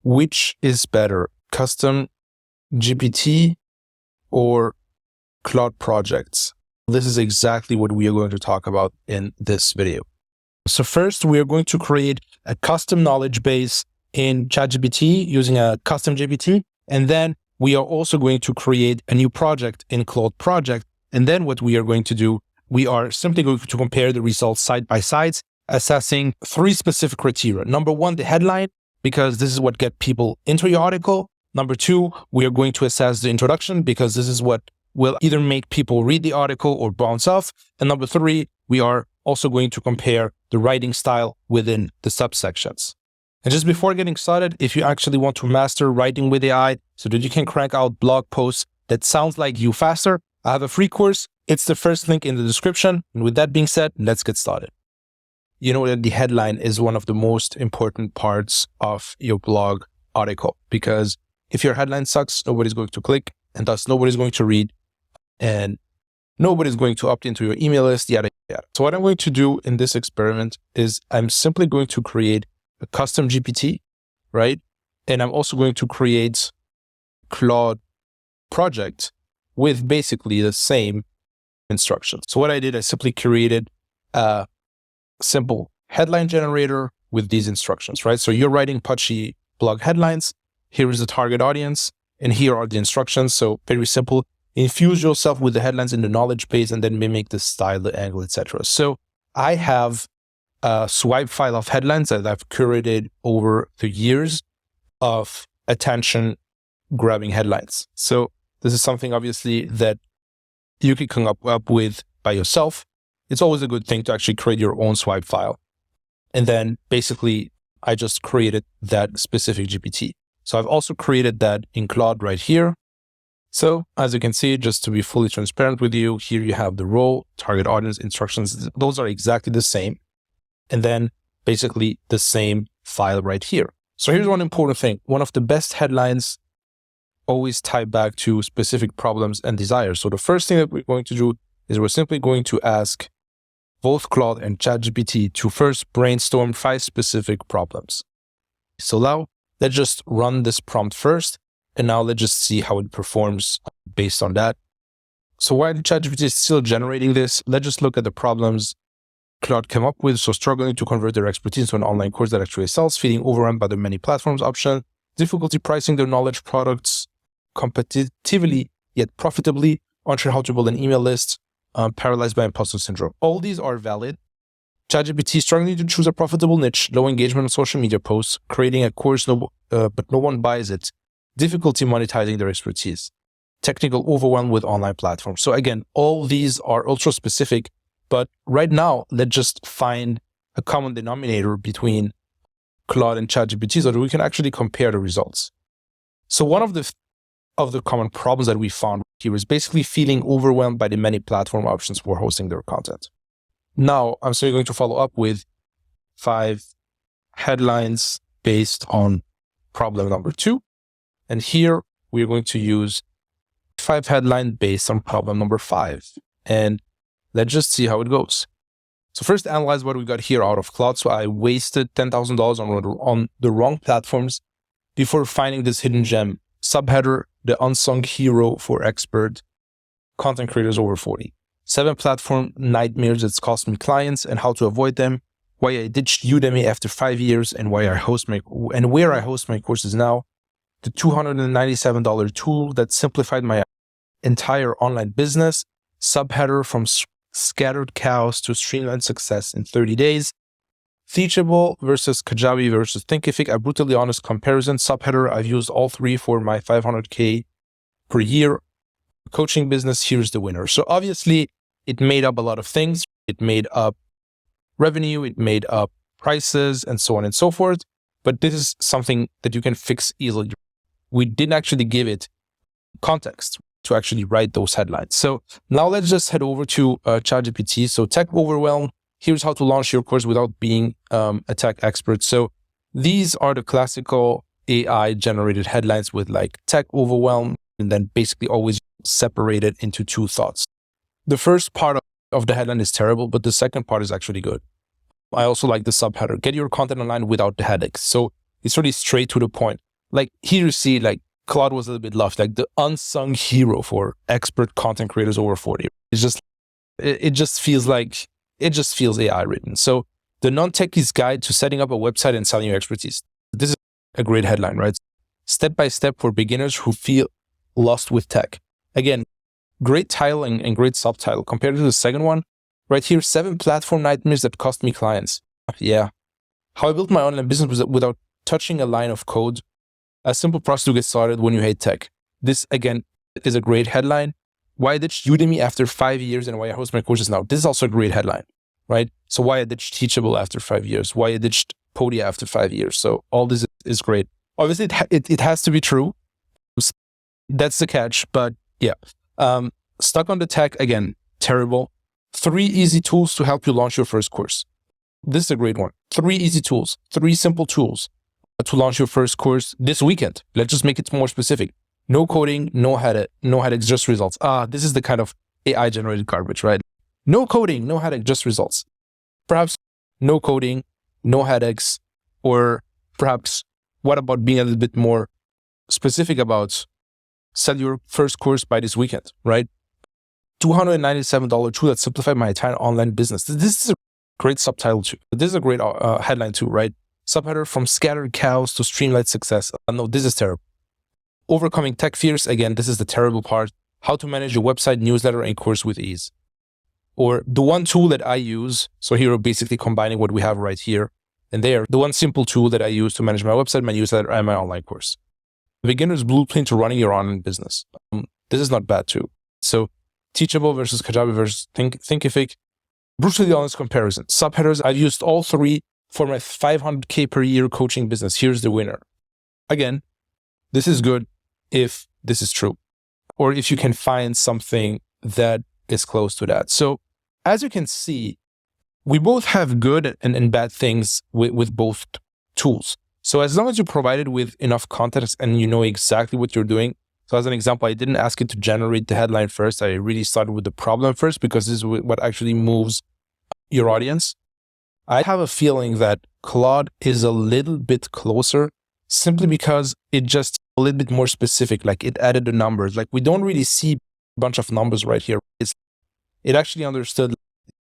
which is better, custom GPT or Claude projects? This is exactly what we are going to talk about in this video. So first, we are going to create a custom knowledge base in ChatGPT using a custom GPT. And then we are also going to create a new project in Claude project. And then what we are going to do, we are simply going to compare the results side by side, assessing 3 specific criteria. Number 1, the headline, because this is what gets people into your article. Number 2, we are going to assess the introduction, because this is what will either make people read the article or bounce off. And number 3, we are also going to compare the writing style within the subsections. And just before getting started, if you actually want to master writing with AI so that you can crank out blog posts that sounds like you faster, I have a free course. It's the first link in the description. And with that being said, let's get started. You know that the headline is one of the most important parts of your blog article, because if your headline sucks, nobody's going to click, and thus nobody's going to read, and nobody's going to opt into your email list, yada, yada. So what I'm going to do in this experiment is I'm simply going to create a custom GPT, right? And I'm also going to create Claude project with basically the same instructions. So what I did, I simply created a simple headline generator with these instructions, right? So you're writing punchy blog headlines. Here is the target audience, and here are the instructions. So very simple. Infuse yourself with the headlines in the knowledge base and then mimic the style, the angle, etc. So I have a swipe file of headlines that I've curated over the years of attention grabbing headlines. So this is something obviously that you can come up with by yourself. It's always a good thing to actually create your own swipe file. And then basically I just created that specific GPT. So I've also created that in Claude right here. So as you can see, just to be fully transparent with you, here you have the role, target audience, instructions. Those are exactly the same. And then basically the same file right here. So here's one important thing. One of the best headlines always tie back to specific problems and desires. So the first thing that we're going to do is we're simply going to ask both Claude and ChatGPT to first brainstorm 5 specific problems. So now let's just run this prompt first. And now let's just see how it performs based on that. So while ChatGPT is still generating this, let's just look at the problems Claude came up with. So struggling to convert their expertise into an online course that actually sells, feeling overwhelmed by the many platforms option, difficulty pricing their knowledge products competitively yet profitably, unsure how to build an email list, paralyzed by imposter syndrome. All these are valid. ChatGPT struggling to choose a profitable niche, low engagement on social media posts, creating a course but no one buys it, difficulty monetizing their expertise, technical overwhelm with online platforms. So again, all these are ultra specific, but right now, let's just find a common denominator between Claude and ChatGPT so that we can actually compare the results. So one of the common problems that we found here is basically feeling overwhelmed by the many platform options for hosting their content. Now, I'm simply going to follow up with 5 headlines based on problem number 2. And here we're going to use 5 headlines based on problem number 5. And let's just see how it goes. So first, analyze what we got here out of Claude. So I wasted $10,000 on the wrong platforms before finding this hidden gem. Subheader, the unsung hero for expert content creators over 40. 7 platform nightmares that's cost me clients and how to avoid them. Why I ditched Udemy after 5 years and where I host my courses now. The $297 tool that simplified my entire online business. Subheader, from scattered chaos to streamlined success in 30 days. Teachable versus Kajabi versus Thinkific, a brutally honest comparison. Subheader, I've used all 3 for my 500K per year coaching business. Here's the winner. So obviously it made up a lot of things. It made up revenue, it made up prices, and so on and so forth. But this is something that you can fix easily. We didn't actually give it context to actually write those headlines. So now let's just head over to ChatGPT. So tech overwhelm, here's how to launch your course without being a tech expert. So these are the classical AI generated headlines with like tech overwhelm, and then basically always separated into 2 thoughts. The first part of the headline is terrible, but the second part is actually good. I also like the subheader, get your content online without the headaches. So it's really straight to the point. Like here you see like Claude was a little bit loved, like the unsung hero for expert content creators over 40. It just feels AI written. So the non-techie's guide to setting up a website and selling your expertise. This is a great headline, right? Step by step for beginners who feel lost with tech. Again, great title and great subtitle compared to the second one. Right here, 7 platform nightmares that cost me clients. Yeah. How I built my online business without touching a line of code. A simple process to get started when you hate tech. This, again, is a great headline. Why I ditched Udemy after 5 years and why I host my courses now. This is also a great headline, right? So why I ditched Teachable after 5 years. Why I ditched Podia after 5 years. So all this is great. Obviously, it has to be true. That's the catch. But yeah, stuck on the tech, again, terrible. 3 easy tools to help you launch your first course. This is a great one. 3 easy tools, 3 simple tools to launch your first course this weekend. Let's just make it more specific. No coding, no headaches, just results. This is the kind of AI generated garbage, right? No coding, no headache, just results. Perhaps no coding, no headaches, or perhaps what about being a little bit more specific about sell your first course by this weekend, right? $297 tool that simplified my entire online business. This is a great subtitle too. This is a great headline too, right? Subheader, from scattered cows to streamlined success. No, this is terrible. Overcoming tech fears. Again, this is the terrible part. How to manage your website, newsletter, and course with ease. Or the one tool that I use. So here we're basically combining what we have right here and there. The one simple tool that I use to manage my website, my newsletter, and my online course. Beginner's blueprint to running your online business. This is not bad too. So Teachable versus Kajabi versus Thinkific. Brutally honest comparison. Subheaders, I've used all 3 for my $500K per year coaching business. Here's the winner. Again, this is good if this is true, or if you can find something that is close to that. So as you can see, we both have good and bad things with both tools. So as long as you provide it with enough context and you know exactly what you're doing. So as an example, I didn't ask it to generate the headline first. I really started with the problem first because this is what actually moves your audience. I have a feeling that Claude is a little bit closer simply because it just a little bit more specific, like it added the numbers. Like we don't really see a bunch of numbers right here. It actually understood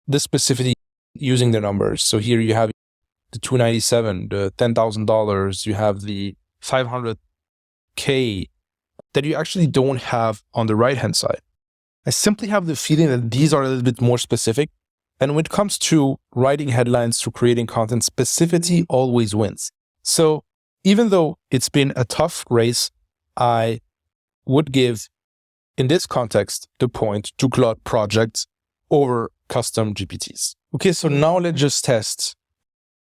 the specificity using the numbers. So here you have the $297, the $10,000, you have the $500K that you actually don't have on the right-hand side. I simply have the feeling that these are a little bit more specific. And when it comes to writing headlines, to creating content, specificity always wins. So even though it's been a tough race, I would give, in this context, the point to Claude projects over custom GPTs. Okay, so now let's just test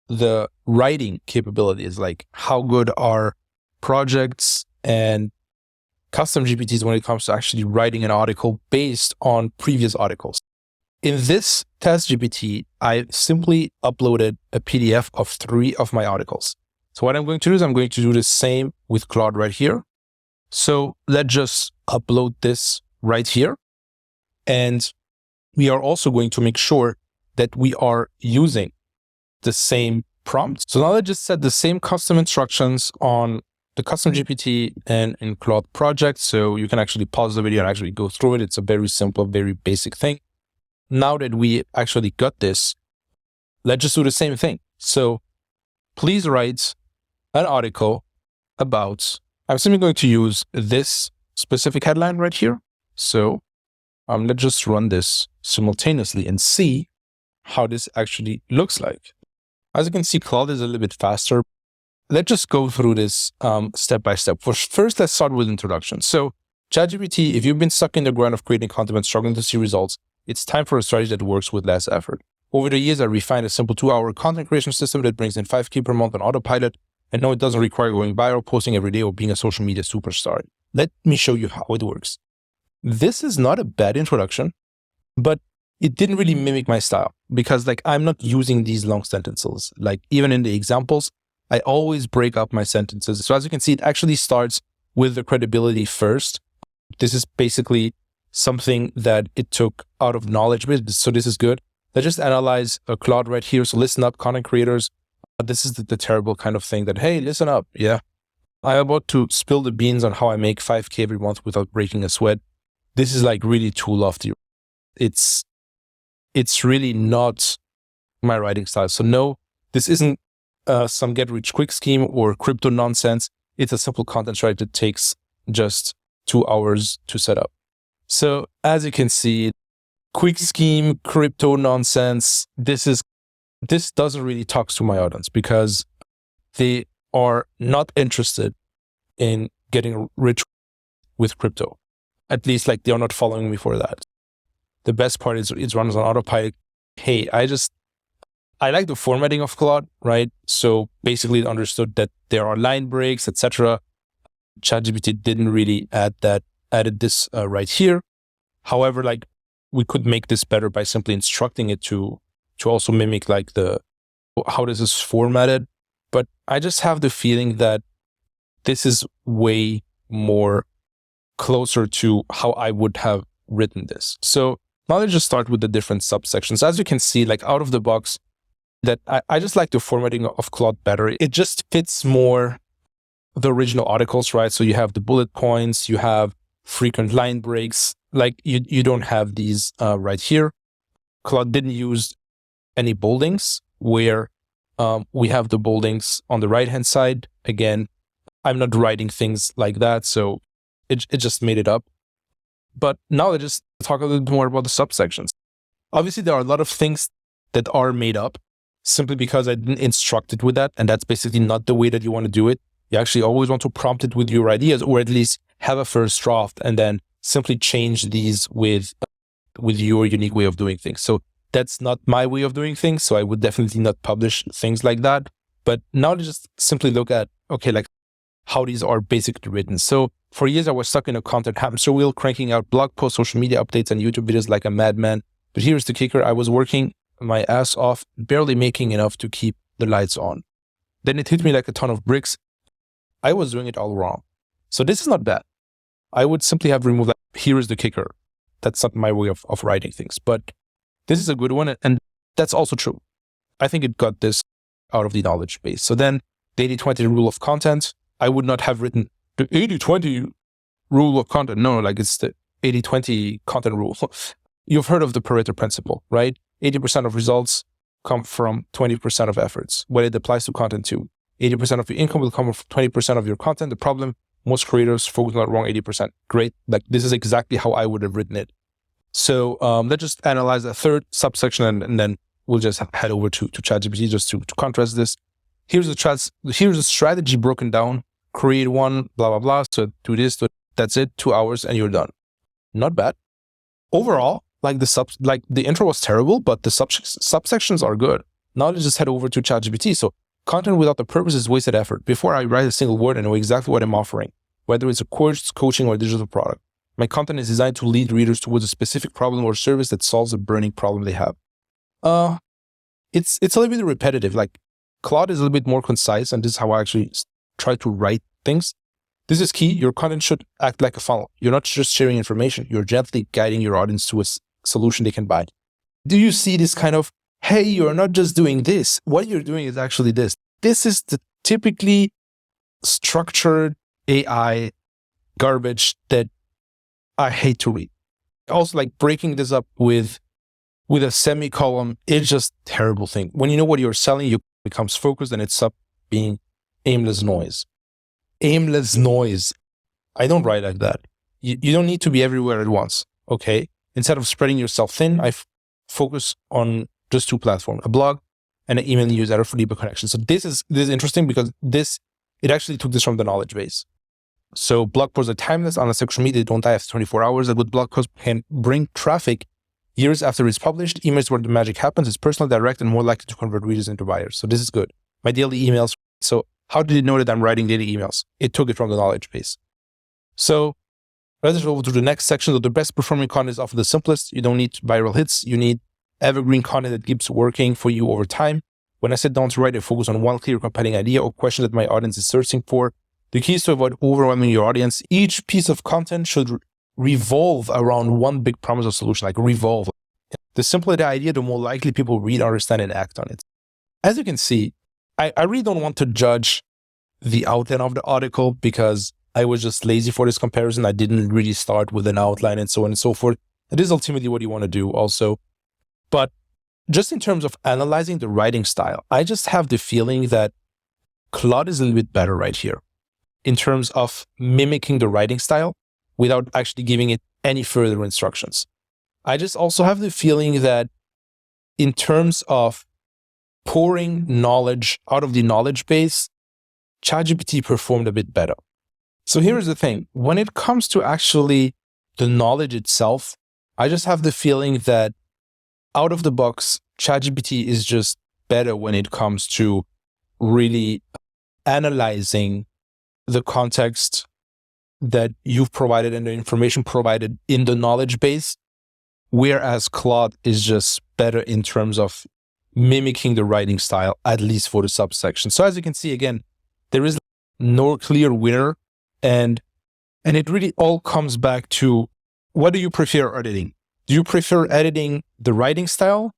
the writing capabilities, like how good are projects and custom GPTs when it comes to actually writing an article based on previous articles. In this test GPT, I simply uploaded a PDF of 3 of my articles. So what I'm going to do is I'm going to do the same with Claude right here. So let's just upload this right here. And we are also going to make sure that we are using the same prompt. So now let's just set the same custom instructions on the custom GPT and in Claude project. So you can actually pause the video and actually go through it. It's a very simple, very basic thing. Now that we actually got this, let's just do the same thing. So please write an article about, I'm simply going to use this specific headline right here. So let's just run this simultaneously and see how this actually looks like. As you can see, Claude is a little bit faster. Let's just go through this step by step. First, let's start with introduction. So ChatGPT, if you've been stuck in the grind of creating content and struggling to see results, it's time for a strategy that works with less effort. Over the years, I refined a simple 2-hour content creation system that brings in $5K per month on autopilot. And no, it doesn't require going viral, posting every day, or being a social media superstar. Let me show you how it works. This is not a bad introduction, but it didn't really mimic my style because I'm not using these long sentences. Like even in the examples, I always break up my sentences. So as you can see, it actually starts with the credibility first. This is basically something that it took out of knowledge base. So this is good. Let's just analyze a Claude right here. So listen up, content creators. This is the terrible kind of thing that, hey, listen up. Yeah. I'm about to spill the beans on how I make 5K every month without breaking a sweat. This is like really too lofty. It's really not my writing style. So no, this isn't some get rich quick scheme or crypto nonsense. It's a simple content strategy that takes just 2 hours to set up. So as you can see, quick scheme, crypto nonsense, this doesn't really talk to my audience because they are not interested in getting rich with crypto. At least like they are not following me for that. The best part is it runs on autopilot. Hey, I like the formatting of Claude, right? So basically it understood that there are line breaks, etc. ChatGPT didn't really added this right here. However, like we could make this better by simply instructing it to also mimic like how this is formatted. But I just have the feeling that this is way more closer to how I would have written this. So now let's just start with the different subsections. As you can see, like out of the box, that I just like the formatting of Claude better. It just fits more the original articles, right? So you have the bullet points, you have frequent line breaks. Like you don't have these right here. Claude didn't use any boldings where we have the boldings on the right-hand side. Again, I'm not writing things like that, so it just made it up. But now let's just talk a little bit more about the subsections. Obviously, there are a lot of things that are made up simply because I didn't instruct it with that, and that's basically not the way that you want to do it. You actually always want to prompt it with your ideas, or at least have a first draft and then simply change these with your unique way of doing things. So that's not my way of doing things, so I would definitely not publish things like that. But now to just simply look at, okay, like how these are basically written. So for years, I was stuck in a content hamster wheel, cranking out blog posts, social media updates, and YouTube videos like a madman. But here's the kicker. I was working my ass off, barely making enough to keep the lights on. Then it hit me like a ton of bricks. I was doing it all wrong. So this is not bad. I would simply have removed, like, here is the kicker. That's not my way of writing things. But this is a good one, and that's also true. I think it got this out of the knowledge base. So then the 80-20 rule of content, I would not have written the 80-20 rule of content. No, like it's the 80-20 content rule. You've heard of the Pareto principle, right? 80% of results come from 20% of efforts. When it applies to content too, 80% of your income will come from 20% of your content. The problem, most creators focus on the wrong 80%. Great. Like this is exactly how I would have written it. So let's just analyze a third subsection and then we'll just head over to ChatGPT just to contrast this. Here's the strategy broken down. Create one, blah, blah, blah. So do this, that's it, 2 hours and you're done. Not bad. Overall, like the intro was terrible, but the subsections are good. Now let's just head over to ChatGPT. So content without the purpose is wasted effort. Before I write a single word, I know exactly what I'm offering, whether it's a course, coaching, or a digital product. My content is designed to lead readers towards a specific problem or service that solves a burning problem they have. It's a little bit repetitive. Like Claude is a little bit more concise, and this is how I actually try to write things. This is key. Your content should act like a funnel. You're not just sharing information. You're gently guiding your audience to a solution they can buy. Do you see this kind of, hey, you're not just doing this. What you're doing is actually this. This is the typically structured AI garbage that I hate to read. Also, like breaking this up with a semicolon, it's just a terrible thing. When you know what you're selling, you becomes focused and it's up being aimless noise. Aimless noise. I don't write like that. You don't need to be everywhere at once, okay? Instead of spreading yourself thin, I focus on just 2 platforms, a blog and an email newsletter for deeper connection. So this is interesting because it actually took this from the knowledge base. So blog posts are timeless. On social media, they don't die after 24 hours. A good blog post can bring traffic years after it's published. Emails where the magic happens. It's personal, direct, and more likely to convert readers into buyers. So this is good. My daily emails. So how did it know that I'm writing daily emails? It took it from the knowledge base. So let's go over to the next section. So the best performing content is often the simplest. You don't need viral hits. You need evergreen content that keeps working for you over time. When I sit down to write, I focus on one clear, compelling idea or question that my audience is searching for. The key is to avoid overwhelming your audience. Each piece of content should revolve around one big promise or solution, like revolve. The simpler the idea, the more likely people read, understand, and act on it. As you can see, I really don't want to judge the outline of the article because I was just lazy for this comparison. I didn't really start with an outline and so on and so forth. It is ultimately what you want to do also. But just in terms of analyzing the writing style, I just have the feeling that Claude is a little bit better right here in terms of mimicking the writing style without actually giving it any further instructions. I just also have the feeling that in terms of pouring knowledge out of the knowledge base, ChatGPT performed a bit better. So here's the thing. When it comes to actually the knowledge itself, I just have the feeling that out of the box, ChatGPT is just better when it comes to really analyzing the context that you've provided and the information provided in the knowledge base, whereas Claude is just better in terms of mimicking the writing style, at least for the subsection. So as you can see, again, there is no clear winner, and it really all comes back to, what do you prefer editing? Do you prefer editing the writing style,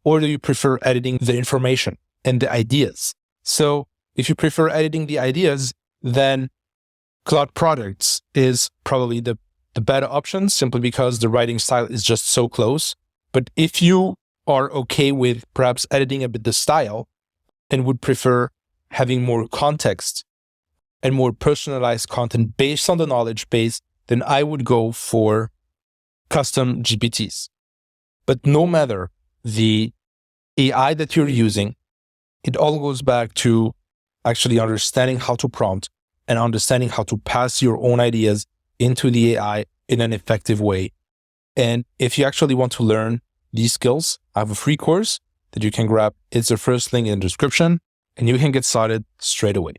or do you prefer editing the information and the ideas? So if you prefer editing the ideas, then Claude Products is probably the better option, simply because the writing style is just so close. But if you are okay with perhaps editing a bit the style and would prefer having more context and more personalized content based on the knowledge base, then I would go for custom GPTs. But no matter the AI that you're using, it all goes back to actually understanding how to prompt and understanding how to pass your own ideas into the AI in an effective way. And if you actually want to learn these skills, I have a free course that you can grab. It's the first link in the description, and you can get started straight away.